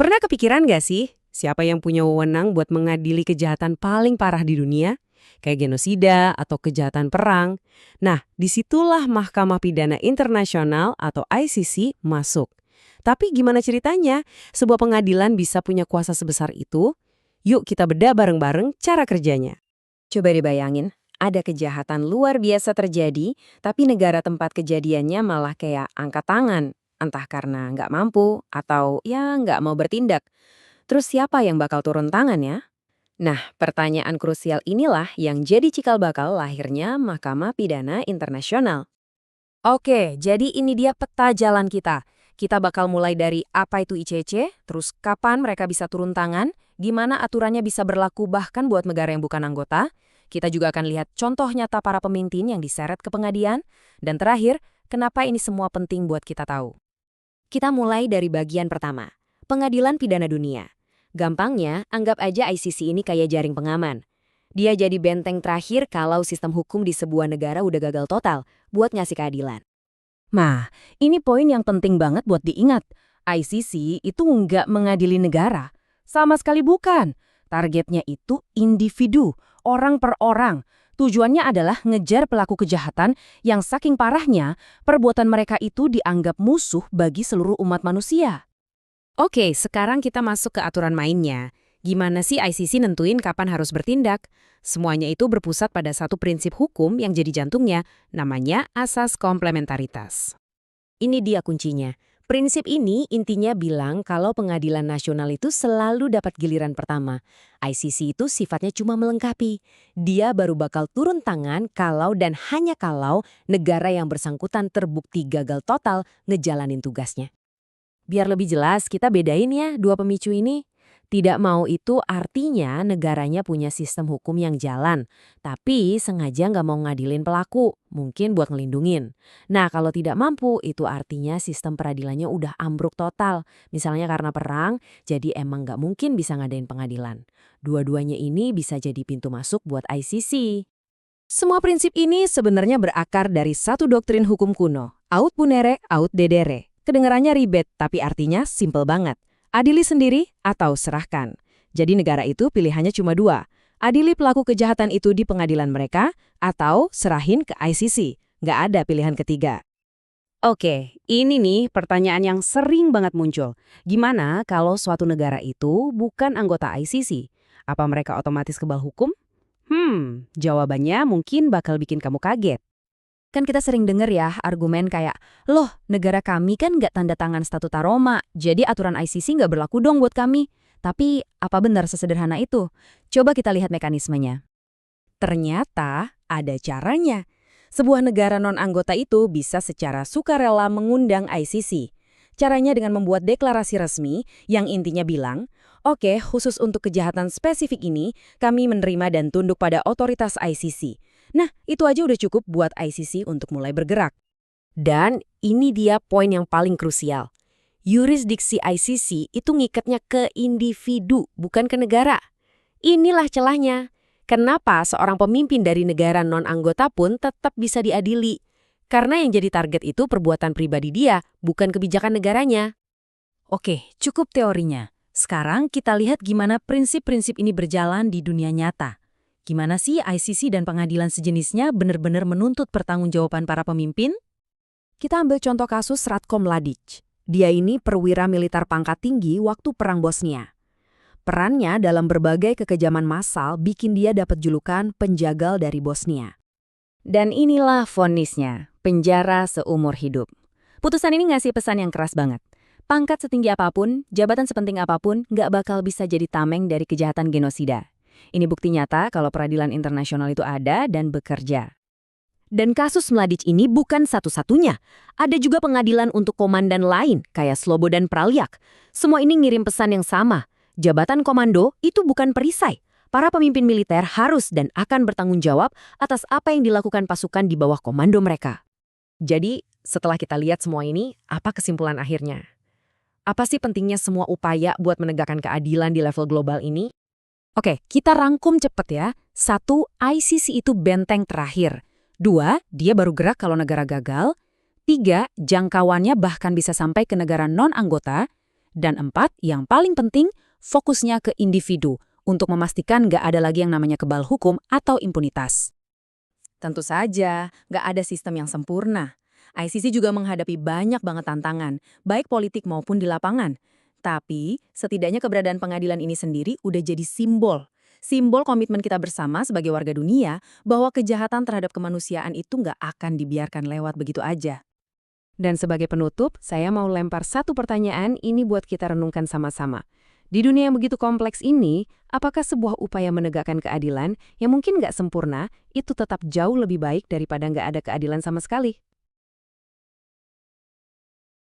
Pernah kepikiran nggak sih, siapa yang punya wewenang buat mengadili kejahatan paling parah di dunia? Kayak genosida atau kejahatan perang. Nah, disitulah Mahkamah Pidana Internasional atau ICC masuk. Tapi gimana ceritanya sebuah pengadilan bisa punya kuasa sebesar itu? Yuk kita bedah bareng-bareng cara kerjanya. Coba dibayangin, ada kejahatan luar biasa terjadi, tapi negara tempat kejadiannya malah kayak angkat tangan. Entah karena nggak mampu, atau ya nggak mau bertindak. Terus siapa yang bakal turun tangan ya? Nah, pertanyaan krusial inilah yang jadi cikal bakal lahirnya Mahkamah Pidana Internasional. Oke, jadi ini dia peta jalan kita. Kita bakal mulai dari apa itu ICC, terus kapan mereka bisa turun tangan, gimana aturannya bisa berlaku bahkan buat negara yang bukan anggota. Kita juga akan lihat contoh nyata para pemimpin yang diseret ke pengadilan. Dan terakhir, kenapa ini semua penting buat kita tahu. Kita mulai dari bagian pertama, Pengadilan Pidana Dunia. Gampangnya, anggap aja ICC ini kayak jaring pengaman. Dia jadi benteng terakhir kalau sistem hukum di sebuah negara udah gagal total buat ngasih keadilan. Nah, ini poin yang penting banget buat diingat. ICC itu nggak mengadili negara. Sama sekali bukan. Targetnya itu individu, orang per orang. Tujuannya adalah ngejar pelaku kejahatan yang saking parahnya, perbuatan mereka itu dianggap musuh bagi seluruh umat manusia. Oke, sekarang kita masuk ke aturan mainnya. Gimana sih ICC nentuin kapan harus bertindak? Semuanya itu berpusat pada satu prinsip hukum yang jadi jantungnya, namanya asas komplementaritas. Ini dia kuncinya. Prinsip ini intinya bilang kalau pengadilan nasional itu selalu dapat giliran pertama. ICC itu sifatnya cuma melengkapi. Dia baru bakal turun tangan kalau dan hanya kalau negara yang bersangkutan terbukti gagal total ngejalanin tugasnya. Biar lebih jelas, kita bedain ya dua pemicu ini. Tidak mau itu artinya negaranya punya sistem hukum yang jalan, tapi sengaja nggak mau ngadilin pelaku, mungkin buat ngelindungin. Nah, kalau tidak mampu, itu artinya sistem peradilannya udah ambruk total. Misalnya karena perang, jadi emang nggak mungkin bisa ngadain pengadilan. Dua-duanya ini bisa jadi pintu masuk buat ICC. Semua prinsip ini sebenarnya berakar dari satu doktrin hukum kuno, aut punere, aut dedere. Kedengarannya ribet, tapi artinya simpel banget. Adili sendiri atau serahkan. Jadi negara itu pilihannya cuma dua. Adili pelaku kejahatan itu di pengadilan mereka atau serahin ke ICC. Nggak ada pilihan ketiga. Oke, ini nih pertanyaan yang sering banget muncul. Gimana kalau suatu negara itu bukan anggota ICC? Apa mereka otomatis kebal hukum? Jawabannya mungkin bakal bikin kamu kaget. Kan kita sering denger ya argumen kayak, loh negara kami kan nggak tanda tangan Statuta Roma, jadi aturan ICC nggak berlaku dong buat kami. Tapi apa benar sesederhana itu? Coba kita lihat mekanismenya. Ternyata ada caranya. Sebuah negara non-anggota itu bisa secara sukarela mengundang ICC. Caranya dengan membuat deklarasi resmi yang intinya bilang, oke, khusus untuk kejahatan spesifik ini, kami menerima dan tunduk pada otoritas ICC. Nah, itu aja udah cukup buat ICC untuk mulai bergerak. Dan ini dia poin yang paling krusial. Yurisdiksi ICC itu ngikatnya ke individu, bukan ke negara. Inilah celahnya. Kenapa seorang pemimpin dari negara non-anggota pun tetap bisa diadili? Karena yang jadi target itu perbuatan pribadi dia, bukan kebijakan negaranya. Oke, cukup teorinya. Sekarang kita lihat gimana prinsip-prinsip ini berjalan di dunia nyata. Gimana sih ICC dan pengadilan sejenisnya benar-benar menuntut pertanggungjawaban para pemimpin? Kita ambil contoh kasus Ratko Mladic. Dia ini perwira militer pangkat tinggi waktu Perang Bosnia. Perannya dalam berbagai kekejaman massal bikin dia dapat julukan penjagal dari Bosnia. Dan inilah vonisnya, penjara seumur hidup. Putusan ini ngasih pesan yang keras banget. Pangkat setinggi apapun, jabatan sepenting apapun, nggak bakal bisa jadi tameng dari kejahatan genosida. Ini bukti nyata kalau peradilan internasional itu ada dan bekerja. Dan kasus Mladic ini bukan satu-satunya. Ada juga pengadilan untuk komandan lain, kayak Slobodan Praljak. Semua ini ngirim pesan yang sama. Jabatan komando itu bukan perisai. Para pemimpin militer harus dan akan bertanggung jawab atas apa yang dilakukan pasukan di bawah komando mereka. Jadi, setelah kita lihat semua ini, apa kesimpulan akhirnya? Apa sih pentingnya semua upaya buat menegakkan keadilan di level global ini? Oke, kita rangkum cepet ya. 1, ICC itu benteng terakhir. 2, dia baru gerak kalau negara gagal. 3, jangkauannya bahkan bisa sampai ke negara non-anggota. Dan 4, yang paling penting, fokusnya ke individu untuk memastikan nggak ada lagi yang namanya kebal hukum atau impunitas. Tentu saja, nggak ada sistem yang sempurna. ICC juga menghadapi banyak banget tantangan, baik politik maupun di lapangan. Tapi, setidaknya keberadaan pengadilan ini sendiri udah jadi simbol. Simbol komitmen kita bersama sebagai warga dunia bahwa kejahatan terhadap kemanusiaan itu nggak akan dibiarkan lewat begitu aja. Dan sebagai penutup, saya mau lempar satu pertanyaan ini buat kita renungkan sama-sama. Di dunia yang begitu kompleks ini, apakah sebuah upaya menegakkan keadilan yang mungkin nggak sempurna, itu tetap jauh lebih baik daripada nggak ada keadilan sama sekali?